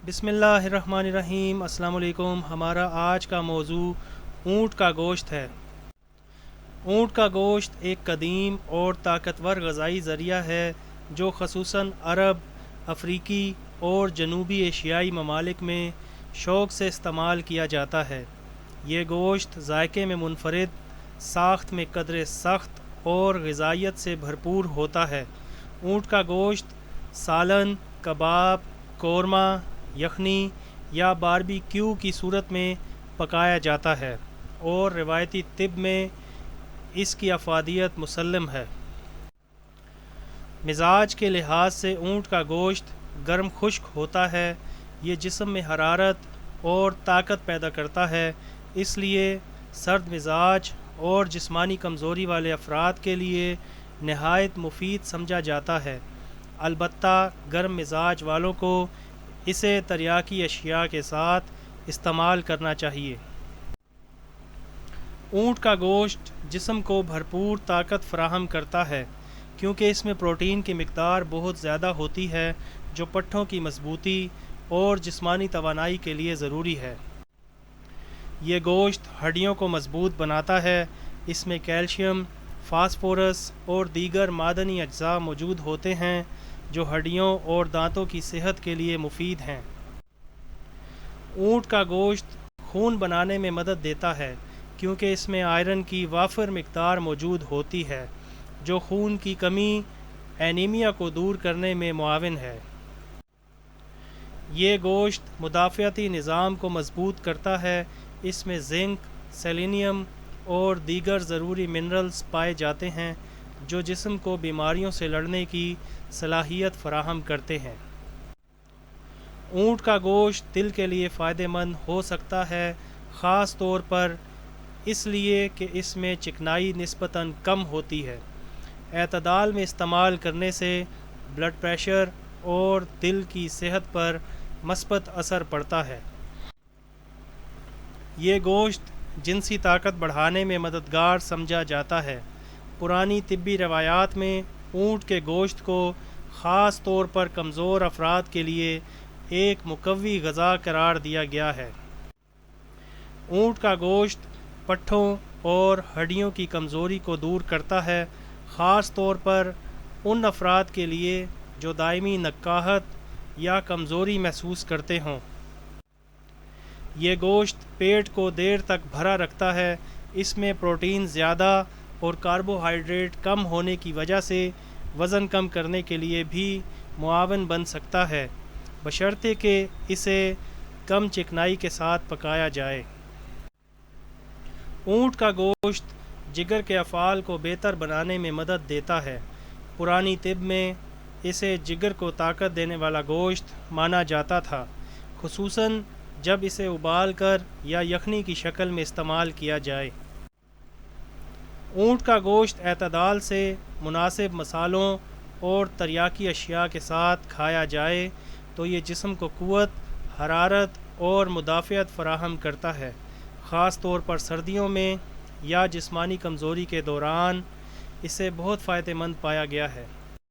बिस्मिल्लाहिर्रहमानिर्रहीम। अस्सलाम वालेकुम। हमारा आज का मौजू ऊँट का गोश्त है। ऊँट का गोश्त एक कदीम और ताकतवर ग़ज़ाई ज़रिया है जो ख़ुसूसन अरब, अफ्रीकी और जनूबी एशियाई ममालिक में शौक़ से इस्तेमाल किया जाता है। ये गोश्त ज़ायक़े में मुनफ़रिद, साख्त में क़दरे सख्त और ग़िज़ाइयत से भरपूर होता है। ऊँट का गोश्त सालन, कबाब, कोरमा, यखनी या बारबेक्यू की सूरत में पकाया जाता है और रिवायती तिब में इसकी अफादियत मुसल्लम है। मिजाज के लिहाज से ऊँट का गोश्त गर्म खुश्क होता है। ये जिस्म में हरारत और ताकत पैदा करता है, इसलिए सर्द मिजाज और जिस्मानी कमज़ोरी वाले अफराद के लिए नहायत मुफीद समझा जाता है। अलबत्ता गर्म मिजाज वालों को इसे तरियाकी अशिया के साथ इस्तेमाल करना चाहिए। ऊँट का गोश्त जिस्म को भरपूर ताकत फराहम करता है क्योंकि इसमें प्रोटीन की मिक़दार बहुत ज़्यादा होती है जो पट्ठों की मजबूती और जिस्मानी तवानाई के लिए ज़रूरी है। ये गोश्त हड्डियों को मजबूत बनाता है। इसमें कैल्शियम, फास्फोरस और दीगर मादनी अज्जा मौजूद होते हैं जो हड्डियों और दांतों की सेहत के लिए मुफीद हैं। ऊँट का गोश्त खून बनाने में मदद देता है क्योंकि इसमें आयरन की वाफिर मिक़दार मौजूद होती है जो खून की कमी, एनीमिया को दूर करने में मुआविन है। ये गोश्त मुदाफ़ियाती निज़ाम को मजबूत करता है। इसमें जिंक, सेलेनियम और दीगर ज़रूरी मिनरल्स पाए जाते हैं जो जिस्म को बीमारियों से लड़ने की सलाहियत फ़राहम करते हैं। ऊँट का गोश्त दिल के लिए फ़ायदेमंद हो सकता है, ख़ास तौर पर इसलिए कि इसमें चिकनाई निस्बतन कम होती है। एतदाल में इस्तेमाल करने से ब्लड प्रेशर और दिल की सेहत पर मस्बत असर पड़ता है। ये गोश्त जिनसी ताकत बढ़ाने में मददगार समझा जाता है। पुरानी तिब्बी रवायात में ऊँट के गोश्त को ख़ास तौर पर कमज़ोर अफराद के लिए एक मुकव्वी ग़ज़ा करार दिया गया है। ऊँट का गोश्त पट्ठों और हड्डियों की कमज़ोरी को दूर करता है, ख़ास तौर पर उन अफराद के लिए जो दायमी नक्काहत या कमज़ोरी महसूस करते हों। ये गोश्त पेट को देर तक भरा रखता है। इसमें प्रोटीन ज़्यादा और कार्बोहाइड्रेट कम होने की वजह से वज़न कम करने के लिए भी मुआवन बन सकता है, बशर्ते कि इसे कम चिकनाई के साथ पकाया जाए। ऊँट का गोश्त जिगर के अफ़ाल को बेहतर बनाने में मदद देता है। पुरानी तिब में इसे जिगर को ताकत देने वाला गोश्त माना जाता था, खुसूसन जब इसे उबाल कर या यखनी की शक्ल में इस्तेमाल किया जाए। ऊँट का गोश्त एतदाल से मुनासिब मसालों और तरियाकी अशिया के साथ खाया जाए तो ये जिस्म को क़ुव्वत, हरारत और मुदाफ़ियत फ़राहम करता है। ख़ास तौर पर सर्दियों में या जिस्मानी कमज़ोरी के दौरान इसे बहुत फ़ायदेमंद पाया गया है।